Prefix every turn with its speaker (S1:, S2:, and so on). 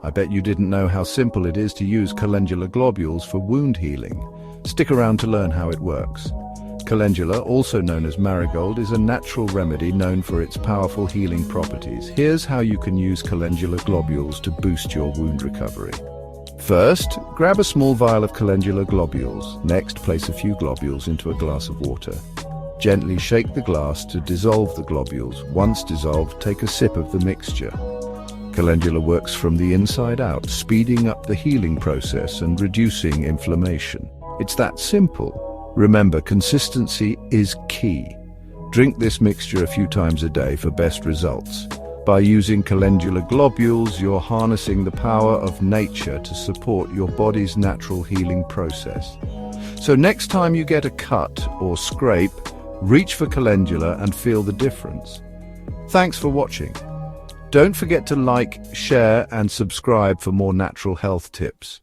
S1: I bet you didn't know how simple it is to use calendula globules for wound healing. Stick around to learn how it works. Calendula, also known as marigold, is a natural remedy known for its powerful healing properties. Here's how you can use calendula globules to boost your wound recovery. First, grab a small vial of calendula globules. Next, place a few globules into a glass of water. Gently shake the glass to dissolve the globules. Once dissolved, take a sip of the mixture. Calendula works from the inside out, speeding up the healing process and reducing inflammation. It's that simple. Remember, consistency is key. Drink this mixture a few times a day for best results. By using calendula globules, you're harnessing the power of nature to support your body's natural healing process. So next time you get a cut or scrape, reach for calendula and feel the difference. Thanks for watching. Don't forget to like, share, and subscribe for more natural health tips.